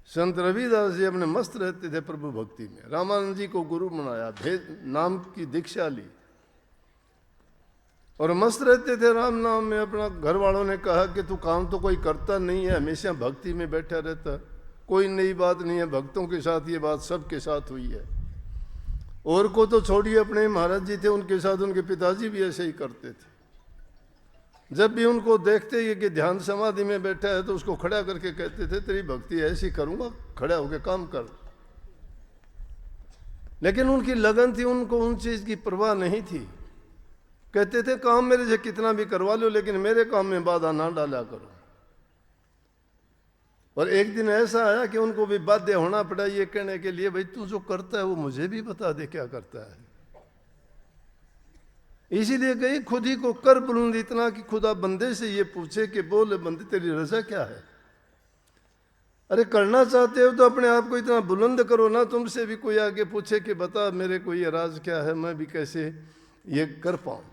संत रविदास जी अपने मस्त रहते थे प्रभु भक्ति में। रामानंद जी को गुरु बनाया, भेद नाम की दीक्षा ली और मस्त रहते थे राम नाम में। अपना घर वालों ने कहा कि तू काम तो कोई करता नहीं है, हमेशा भक्ति में बैठा रहता, कोई नई बात नहीं है, भक्तों के साथ ये बात सबके साथ हुई है। और को तो छोड़िए, अपने महाराज जी थे उनके साथ उनके पिताजी भी ऐसे ही करते थे। जब भी उनको देखते ही कि ध्यान समाधि में बैठा है तो उसको खड़ा करके कहते थे तेरी भक्ति ऐसी करूंगा, खड़ा होकर काम कर। लेकिन उनकी लगन थी, उनको उन चीज की परवाह नहीं थी। कहते थे काम मेरे से कितना भी करवा लो लेकिन मेरे काम में बाधा ना डाला करो। और एक दिन ऐसा आया कि उनको भी बाध्य होना पड़ा ये कहने के लिए भाई तू जो करता है वो मुझे भी बता दे क्या करता है। इसीलिए कहीं खुद ही को कर बुलंद इतना कि खुदा बंदे से ये पूछे कि बोल बंदे तेरी रजा क्या है। अरे करना चाहते हो तो अपने आप को इतना बुलंद करो ना, तुमसे भी कोई आगे पूछे कि बता मेरे को ये राज क्या है, मैं भी कैसे ये कर पाऊं।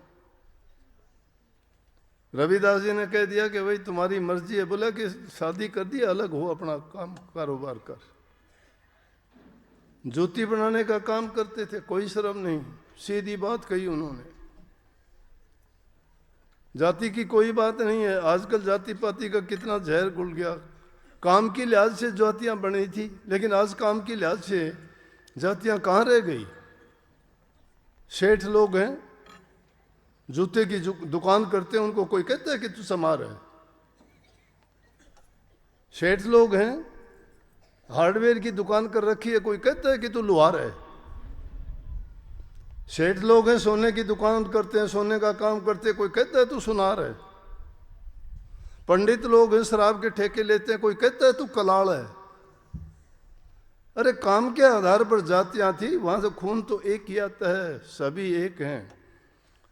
रविदास जी ने कह दिया कि भाई तुम्हारी मर्जी है। बोला कि शादी कर दी, अलग हो, अपना काम कारोबार कर। ज्योति बनाने का काम करते थे, कोई शर्म नहीं, सीधी बात कही उन्होंने। जाति की कोई बात नहीं है। आजकल जाति पाति का कितना जहर घुल गया। काम की लिहाज से जातियां बनी थी लेकिन आज काम की लिहाज से जातियां कहाँ रह गई। सेठ लोग हैं, जूते की दुकान करते हैं, उनको कोई कहता है कि तू समार है। सेठ लोग हैं, हार्डवेयर की दुकान कर रखी है, कोई कहता है कि तू लुहार है। सेठ लोग हैं, सोने की दुकान करते हैं, सोने का काम करते हैं, कोई कहता है तू सुनार है। पंडित लोग हैं, शराब के ठेके लेते हैं, कोई कहता है तू कलाड़ है। अरे काम के आधार पर जातियां थी, वहां से खून तो एक ही आता है, सभी एक हैं।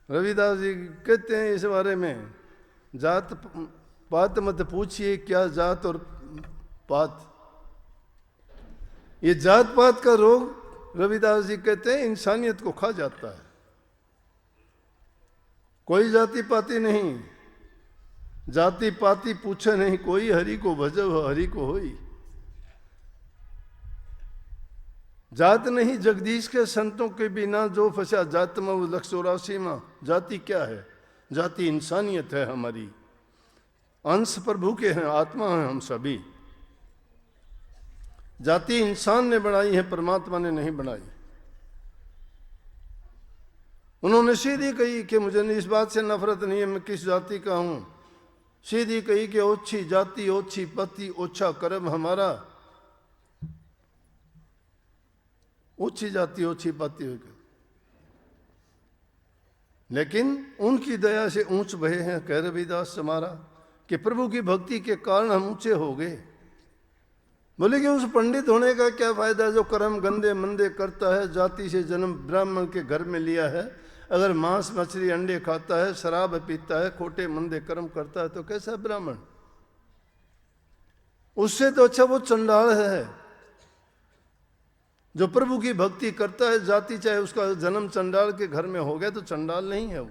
रविदास जी कहते हैं इस बारे में, जात पात मत पूछिए क्या जात और पात। ये जात पात का रोग रविदास जी कहते हैं इंसानियत को खा जाता है। कोई जाति पाति नहीं, जाति पाति पूछे नहीं कोई, हरि को भजव हरि को होई। जात नहीं जगदीश के संतों के बिना जो फंसा जात में वो 184 में। जाति क्या है? जाति इंसानियत है हमारी, अंश प्रभु के हैं, आत्मा हैं हम सभी। जाति इंसान ने बनाई है, परमात्मा ने नहीं बनाई। उन्होंने सीधी कही कि मुझे इस बात से नफरत नहीं है मैं किस जाति का हूं। सीधी कही कि ओछी जाति ओछी पति ओछा कर्म हमारा। ओछी जाति ओछी पति हो गई, लेकिन उनकी दया से ऊंच भये हैं कह रविदास हमारा कि प्रभु की भक्ति के कारण हम ऊंचे हो गए। बोले कि उस पंडित होने का क्या फायदा जो कर्म गंदे मंदे करता है, जाति से जन्म ब्राह्मण के घर में लिया है, अगर मांस मछली अंडे खाता है, शराब पीता है, खोटे मंदे कर्म करता है तो कैसा ब्राह्मण? उससे तो अच्छा वो चंडाल है जो प्रभु की भक्ति करता है। जाति चाहे उसका जन्म चंडाल के घर में हो गया तो चंडाल नहीं है वो।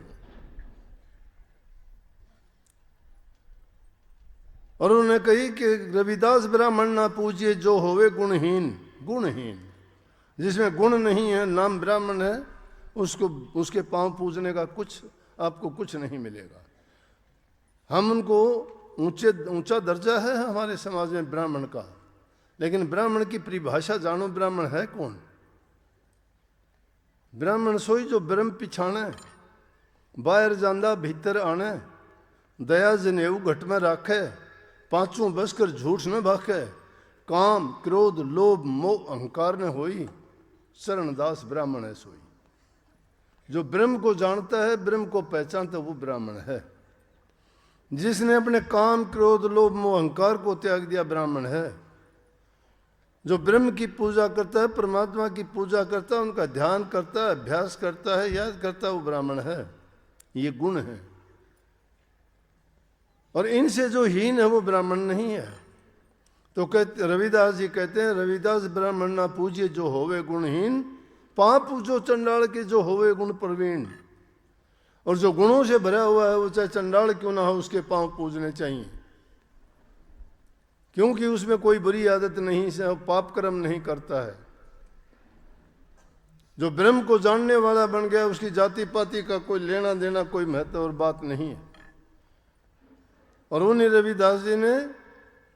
और उन्होंने कही कि रविदास ब्राह्मण ना पूजिए जो होवे गुणहीन। गुणहीन जिसमें गुण नहीं है, नाम ब्राह्मण है, उसको उसके पांव पूजने का आपको कुछ नहीं मिलेगा। हम उनको ऊंचा दर्जा है हमारे समाज में ब्राह्मण का, लेकिन ब्राह्मण की परिभाषा जानो, ब्राह्मण है कौन? ब्राह्मण सोई जो ब्रह्म पिछाणे, बाहर जांदा भीतर आने, दया जनेऊ घट में राखे, पांचों बसकर झूठ न भाखे, काम क्रोध लोभ मोह अहंकार न होई, शरणदास ब्राह्मण है सोई। जो ब्रह्म को जानता है, ब्रह्म को पहचानता है, वो ब्राह्मण है। जिसने अपने काम क्रोध लोभ मोह अहंकार को त्याग दिया ब्राह्मण है। जो ब्रह्म की पूजा करता है, परमात्मा की पूजा करता है, उनका ध्यान करता है, अभ्यास करता है, याद करता है, वो ब्राह्मण है। ये गुण है। और इनसे जो हीन है वो ब्राह्मण नहीं है। तो कहते रविदास जी कहते हैं, रविदास ब्राह्मण ना पूजिए जो होवे गुणहीन, पाप पूजो चंडाल के जो होवे गुण प्रवीण। और जो गुणों से भरा हुआ है वो चाहे चंडाल क्यों ना हो, उसके पांव पूजने चाहिए। क्योंकि उसमें कोई बुरी आदत नहीं है, पाप कर्म नहीं करता है। जो ब्रह्म को जानने वाला बन गया, उसकी जाति पाति का कोई लेना देना, कोई महत्व और बात नहीं है। और उन्हीं रविदास जी ने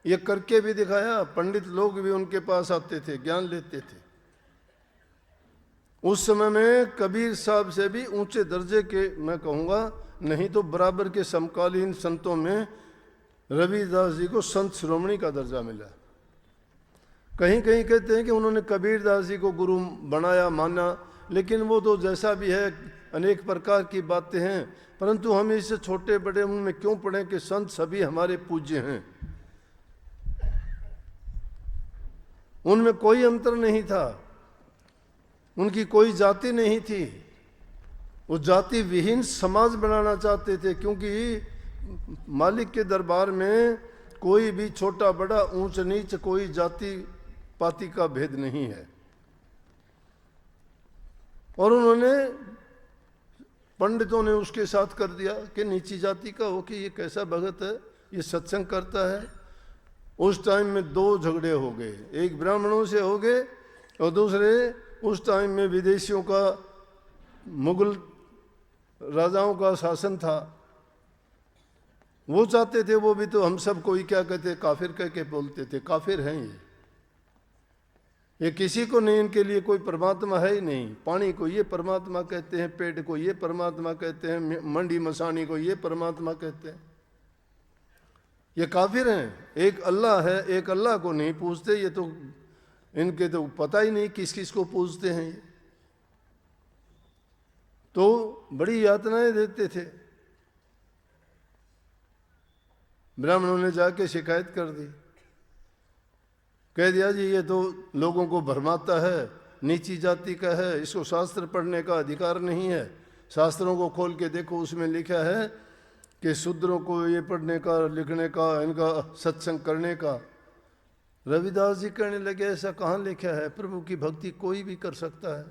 ये करके भी दिखाया। पंडित लोग भी उनके पास आते थे, ज्ञान लेते थे। उस समय में कबीर साहब से भी ऊंचे दर्जे के, मैं कहूँगा नहीं तो बराबर के समकालीन संतों में रविदास जी को संत शिरोमणि का दर्जा मिला। कहीं कहीं कहते हैं कि उन्होंने कबीरदास जी को गुरु बनाया, माना, लेकिन वो तो जैसा भी है, अनेक प्रकार की बातें हैं। परंतु हम इससे छोटे बड़े उनमें क्यों पढ़ें कि संत सभी हमारे पूज्य हैं। उनमें कोई अंतर नहीं था, उनकी कोई जाति नहीं थी। वो जाति विहीन समाज बनाना चाहते थे, क्योंकि मालिक के दरबार में कोई भी छोटा बड़ा, ऊंच नीच, कोई जाति पाति का भेद नहीं है। और उन्होंने, पंडितों ने उसके साथ कर दिया कि नीची जाति का हो कि ये कैसा भगत है, ये सत्संग करता है। उस टाइम में दो झगड़े हो गए, एक ब्राह्मणों से हो गए और दूसरे उस टाइम में विदेशियों का, मुगल राजाओं का शासन था। वो चाहते थे, वो भी तो हम सब कोई क्या कहते, काफिर कह के बोलते थे, काफिर हैं ये किसी को नहीं, इनके लिए कोई परमात्मा है ही नहीं। पानी को ये परमात्मा कहते हैं, पेट को ये परमात्मा कहते हैं, मंडी मसानी को ये परमात्मा कहते हैं। ये काफिर हैं। एक अल्लाह है, एक अल्लाह को नहीं पूजते। ये तो इनके तो पता ही नहीं किस किस को पूजते हैं ये। तो बड़ी यातनाएं देते थे। ब्राह्मणों ने जाके शिकायत कर दी, कह दिया जी ये तो लोगों को भरमाता है, नीची जाति का है, इसको शास्त्र पढ़ने का अधिकार नहीं है। शास्त्रों को खोल के देखो, उसमें लिखा है कि शूद्रों को ये पढ़ने का, लिखने का, इनका सत्संग करने का। रविदास जी कहने लगे ऐसा कहाँ लिखा है, प्रभु की भक्ति कोई भी कर सकता है।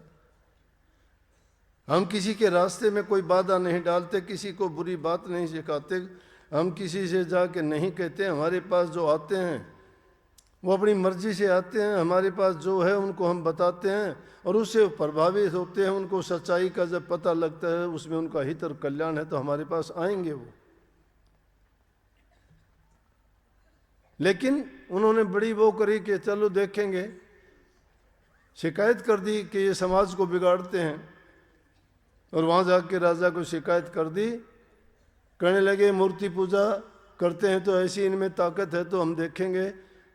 हम किसी के रास्ते में कोई बाधा नहीं डालते, किसी को बुरी बात नहीं सिखाते, हम किसी से जाके नहीं कहते। हमारे पास जो आते हैं वो अपनी मर्जी से आते हैं, हमारे पास जो है उनको हम बताते हैं और उससे प्रभावित होते हैं। उनको सच्चाई का जब पता लगता है, उसमें उनका हित और कल्याण है, तो हमारे पास आएंगे वो। लेकिन उन्होंने बड़ी वो करी कि चलो देखेंगे, शिकायत कर दी कि ये समाज को बिगाड़ते हैं। और वहाँ जाके राजा को शिकायत कर दी। कहने लगे मूर्ति पूजा करते हैं तो ऐसी इनमें ताकत है, तो हम देखेंगे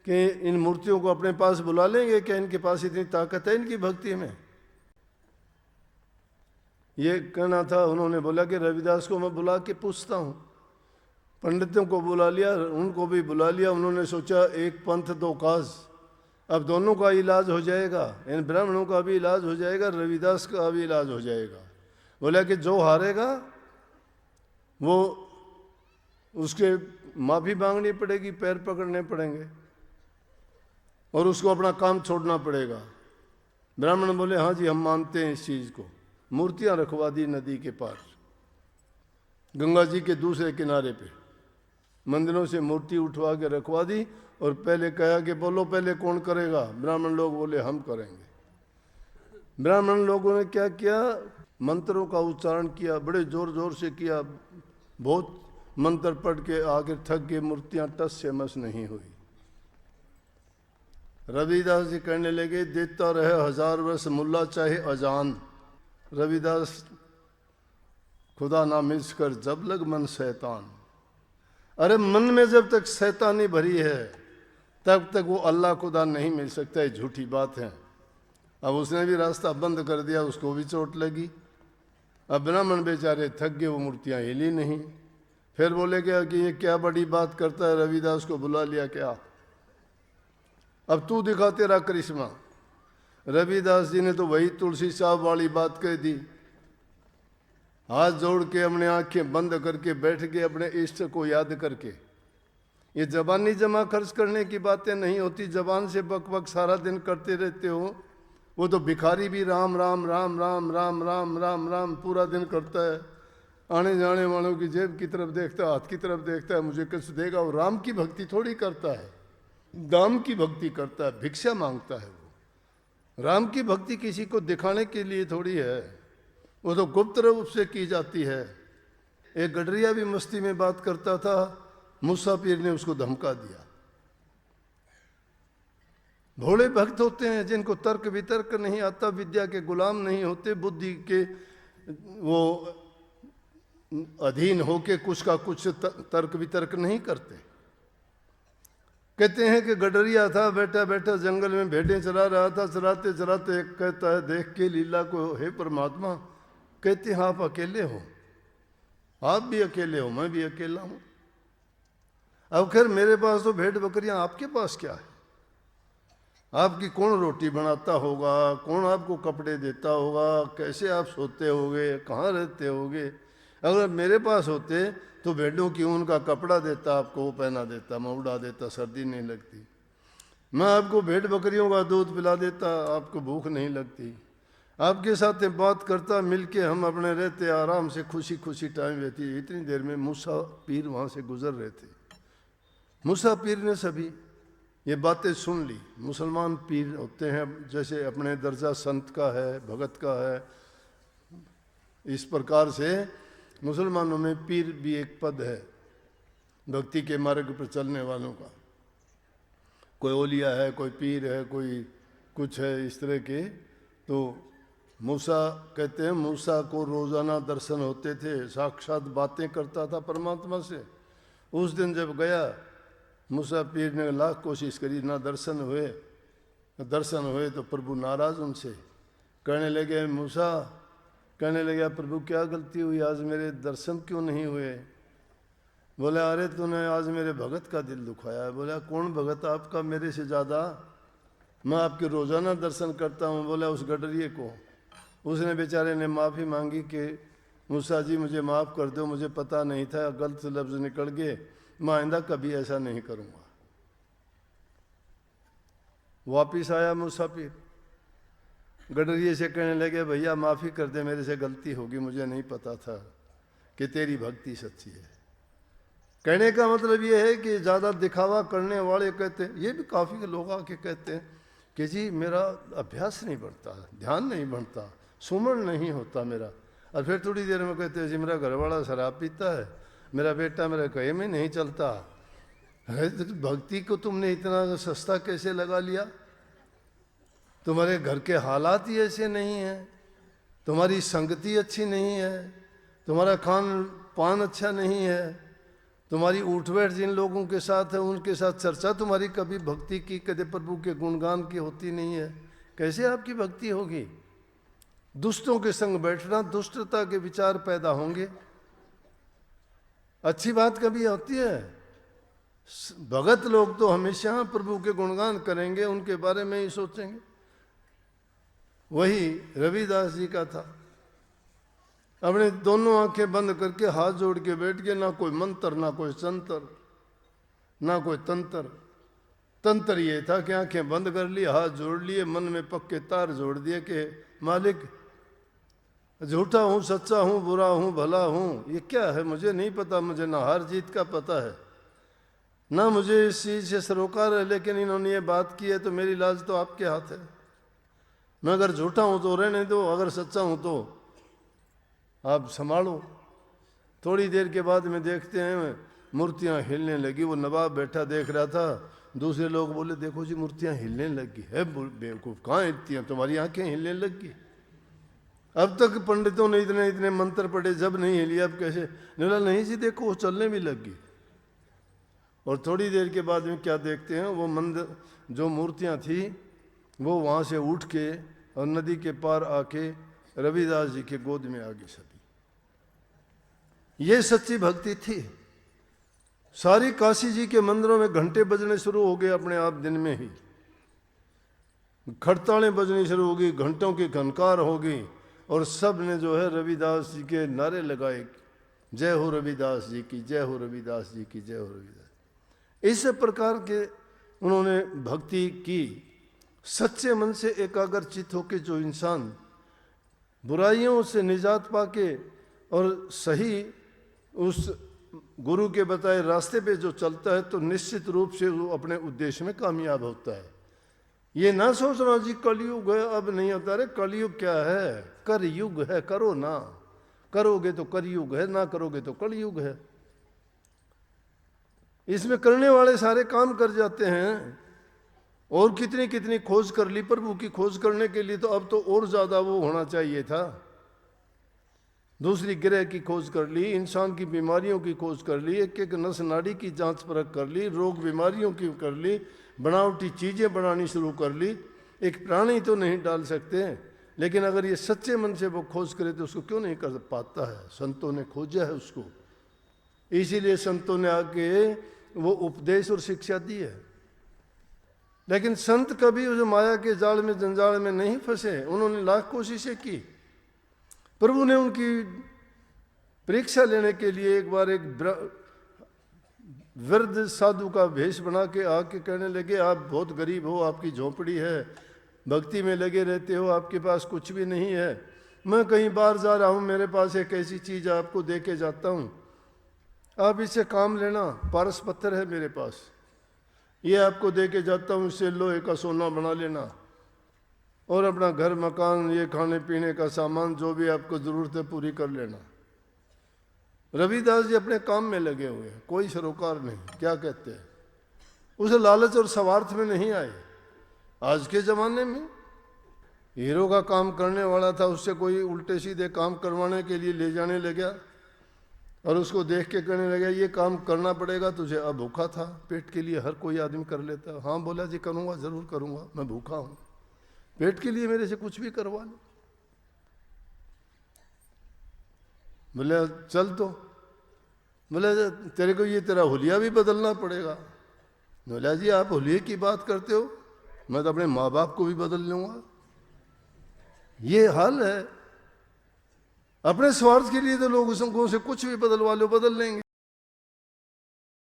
कि इन मूर्तियों को अपने पास बुला लेंगे, क्या इनके पास इतनी ताकत है इनकी भक्ति में। ये कहना था। उन्होंने बोला कि रविदास को मैं बुला के पूछता हूँ। पंडितों को बुला लिया, उनको भी बुला लिया। उन्होंने सोचा एक पंथ दो काज, अब दोनों का इलाज हो जाएगा, इन ब्राह्मणों का भी इलाज हो जाएगा, रविदास का भी इलाज हो जाएगा। बोला कि जो हारेगा वो उसके माफ़ी मांगनी पड़ेगी, पैर पकड़ने पड़ेंगे और उसको अपना काम छोड़ना पड़ेगा। ब्राह्मण बोले हाँ जी हम मानते हैं इस चीज़ को। मूर्तियाँ रखवा दी नदी के पार, गंगा जी के दूसरे किनारे पे मंदिरों से मूर्ति उठवा के रखवा दी। और पहले कहा कि बोलो पहले कौन करेगा। ब्राह्मण लोग बोले हम करेंगे। ब्राह्मण लोगों ने क्या किया, मंत्रों का उच्चारण किया, बड़े जोर जोर से किया, बहुत मंत्र पढ़ के आगे थक गए, मूर्तियाँ टस से मस नहीं हुई। रविदास जी कहने लगे देता रहे 1000 वर्ष मुल्ला चाहे अजान, रविदास खुदा ना मिस कर जब लग मन शैतान। अरे मन में जब तक शैतानी भरी है तब तक वो अल्लाह खुदा नहीं मिल सकता, है झूठी बात है। अब उसने भी रास्ता बंद कर दिया, उसको भी चोट लगी। अब ब्राह्मण बेचारे थक गए, वो मूर्तियाँ हिली नहीं। फिर बोले क्या कि ये क्या बड़ी बात करता है, रविदास को बुला लिया क्या, अब तू दिखा तेरा करिश्मा। रविदास जी ने तो वही तुलसी साहब वाली बात कह दी। हाथ जोड़ के अपने आंखें बंद करके बैठ गए, अपने इष्ट को याद करके। ये जबानी जमा खर्च करने की बातें नहीं होती, जबान से बक बक सारा दिन करते रहते हो। वो तो भिखारी भी राम राम राम राम राम राम राम राम पूरा दिन करता है, आने जाने वालों की जेब की तरफ देखता है, हाथ की तरफ देखता है, मुझे कुछ देगा। वो राम की भक्ति थोड़ी करता है, दाम की भक्ति करता है, भिक्षा मांगता है। वो राम की भक्ति किसी को दिखाने के लिए थोड़ी है, वो तो गुप्त रूप से की जाती है। एक गडरिया भी मस्ती में बात करता था, मूसा पीर ने उसको धमका दिया। भोले भक्त होते हैं जिनको तर्क वितर्क नहीं आता, विद्या के गुलाम नहीं होते, बुद्धि के वो अधीन होके कुछ का कुछ तर्क वितर्क नहीं करते। कहते हैं कि गडरिया था, बैठा बैठा जंगल में भेड़ें चरा रहा था, चराते चराते एक कहता है देख के लीला को, हे परमात्मा, कहते हैं आप अकेले हो, आप भी अकेले हो, मैं भी अकेला हूं। अब खैर मेरे पास तो भेड़ बकरियां, आपके पास क्या है? आपकी कौन रोटी बनाता होगा, कौन आपको कपड़े देता होगा, कैसे आप सोते होगे, कहाँ रहते होगे? अगर मेरे पास होते तो भेड़ों की ऊन का कपड़ा देता, आपको वो पहना देता, मैं उड़ा देता, सर्दी नहीं लगती। मैं आपको भेड़ बकरियों का दूध पिला देता, आपको भूख नहीं लगती। आपके साथ बात करता, मिलके हम अपने रहते, आराम से खुशी खुशी टाइम रहती। इतनी देर में मूसा पीर वहाँ से गुजर रहे थे। मूसा पीर ने सभी ये बातें सुन ली। मुसलमान पीर होते हैं, जैसे अपने दर्जा संत का है, भगत का है, इस प्रकार से मुसलमानों में पीर भी एक पद है, भक्ति के मार्ग पर चलने वालों का। कोई ओलिया है, कोई पीर है, कोई कुछ है, इस तरह के। तो मूसा कहते हैं, मूसा को रोजाना दर्शन होते थे, साक्षात बातें करता था परमात्मा से। उस दिन जब गया, मूसा पीर ने लाख कोशिश करी, ना दर्शन हुए। दर्शन हुए तो प्रभु नाराज उनसे, कहने लगे, मूसा कहने लगे, प्रभु क्या गलती हुई, आज मेरे दर्शन क्यों नहीं हुए? बोले, अरे तूने आज मेरे भगत का दिल दुखाया है। बोला, कौन भगत आपका मेरे से ज़्यादा? मैं आपके रोज़ाना दर्शन करता हूँ। बोला, उस गडरिए को। उसने बेचारे ने माफ़ी मांगी कि मूसा जी मुझे माफ़ कर दो, मुझे पता नहीं था, गलत लफ्ज़ निकल गए, मैं आइंदा कभी ऐसा नहीं करूँगा। वापिस आया मूसा पीर, गडरिए से कहने लगे, भैया माफ़ी कर दे, मेरे से गलती होगी, मुझे नहीं पता था कि तेरी भक्ति सच्ची है। कहने का मतलब ये है कि ज़्यादा दिखावा करने वाले कहते हैं, ये भी काफ़ी लोग आके कहते हैं कि जी मेरा अभ्यास नहीं बढ़ता, ध्यान नहीं बढ़ता, सुमन नहीं होता मेरा। और फिर थोड़ी देर में कहते हैं, जी मेरा घरवाला शराब पीता है, मेरा बेटा मेरा कहीं में नहीं चलता। अरे तो भक्ति को तुमने इतना सस्ता कैसे लगा लिया? तुम्हारे घर के हालात ही ऐसे नहीं हैं, तुम्हारी संगति अच्छी नहीं है, तुम्हारा खान पान अच्छा नहीं है, तुम्हारी उठ बैठ जिन लोगों के साथ है उनके साथ चर्चा तुम्हारी कभी भक्ति की, कभी प्रभु के गुणगान की होती नहीं है, कैसे आपकी भक्ति होगी? दुष्टों के संग बैठना, दुष्टता के विचार पैदा होंगे। अच्छी बात कभी होती है? भगत लोग तो हमेशा प्रभु के गुणगान करेंगे, उनके बारे में ही सोचेंगे। वही रविदास जी का था, अपने दोनों आंखें बंद करके हाथ जोड़ के बैठ गए, ना कोई मंत्र, ना कोई संतर, ना कोई तंत्र। तंत्र ये था कि आंखें बंद कर ली, हाथ जोड़ लिए, मन में पक्के तार जोड़ दिए कि मालिक झूठा हूँ, सच्चा हूँ, बुरा हूँ, भला हूँ, ये क्या है मुझे नहीं पता, मुझे ना हार जीत का पता है, ना मुझे इस चीज़ से सरोकार है, लेकिन इन्होंने ये बात की है तो मेरी लाज तो आपके हाथ है। मैं अगर झूठा हूँ तो रहने दो, अगर सच्चा हूँ तो आप संभालो। थोड़ी देर के बाद में देखते हैं मूर्तियाँ हिलने लगी। वो नवाब बैठा देख रहा था, दूसरे लोग बोले, देखो जी मूर्तियाँ हिलने लगी है। बेवकूफ़, कहाँ हिलती हैं, तुम्हारी आंखें हिलने लगी। अब तक पंडितों ने इतने इतने मंत्र पढ़े, जब नहीं हिली अब कैसे? बोला, नहीं जी देखो वो चलने भी लगी। और थोड़ी देर के बाद में क्या देखते हैं, वो मंदिर जो मूर्तियाँ थी वो वहाँ से उठ के और नदी के पार आके रविदास जी के गोद में आ गई सभी। ये सच्ची भक्ति थी। सारी काशी जी के मंदिरों में घंटे बजने शुरू हो गए अपने आप, दिन में ही खड़तालें बजनी शुरू हो गई, घंटों की घनकार हो गई, और सब ने जो है रविदास जी के नारे लगाए, जय हो रविदास जी की, जय हो रविदास जी की, जय हो रविदास। इस प्रकार के उन्होंने भक्ति की। सच्चे मन से एकाग्र चित्त होकर जो इंसान बुराइयों से निजात पाके और सही उस गुरु के बताए रास्ते पे जो चलता है तो निश्चित रूप से वो अपने उद्देश्य में कामयाब होता है। ये ना सोचना जी कलयुग है अब नहीं होता। अरे कलयुग क्या है, कर युग है, करो ना, करोगे तो कलयुग है, ना करोगे तो कलयुग है। इसमें करने वाले सारे काम कर जाते हैं। और कितनी कितनी खोज कर ली प्रभु की खोज करने के लिए, तो अब तो और ज्यादा वो होना चाहिए था। दूसरी ग्रह की खोज कर ली, इंसान की बीमारियों की खोज कर ली, एक एक नस नाड़ी की जांच परख कर ली, रोग बीमारियों की कर ली, बनावटी चीजें बनानी शुरू कर ली। एक प्राणी तो नहीं डाल सकते, लेकिन अगर ये सच्चे मन से वो खोज करे तो उसको क्यों नहीं कर पाता है। संतों ने खोजा है उसको, इसीलिए संतों ने आके वो उपदेश और शिक्षा दी है। लेकिन संत कभी उस माया के जाल में जंजाल में नहीं फंसे, उन्होंने लाख कोशिशें की। प्रभु ने उनकी परीक्षा लेने के लिए एक बार एक वृद्ध साधु का भेष बना के आके कहने लगे, आप बहुत गरीब हो, आपकी झोपड़ी है, भक्ति में लगे रहते हो, आपके पास कुछ भी नहीं है। मैं कहीं बाहर जा रहा हूँ, मेरे पास एक ऐसी चीज आपको दे के जाता हूँ, आप इससे काम लेना। पारस पत्थर है मेरे पास, ये आपको दे के जाता हूँ, इससे लोहे का सोना बना लेना और अपना घर मकान, ये खाने पीने का सामान जो भी आपको जरूरत है पूरी कर लेना। रविदास जी अपने काम में लगे हुए हैं, कोई सरोकार नहीं। क्या कहते हैं, उसे लालच और स्वार्थ में नहीं आए। आज के जमाने में हीरो का काम करने वाला था, उससे कोई उल्टे सीधे काम करवाने के लिए ले जाने लगा और उसको देख के कहने लगा, ये काम करना पड़ेगा तुझे। अब भूखा था, पेट के लिए हर कोई आदमी कर लेता। हाँ बोला जी करूँगा, जरूर करूँगा, मैं भूखा हूँ, पेट के लिए मेरे से कुछ भी करवा लो। बोले चल, तो बोले तेरे को ये तेरा हुलिया भी बदलना पड़ेगा। बोला जी आप हुलिये की बात करते हो, मैं तो अपने माँ बाप को भी बदल लूंगा। ये हाल है। अपने स्वार्थ के लिए तो लोग संघों से कुछ भी बदलवा लो, बदल लेंगे।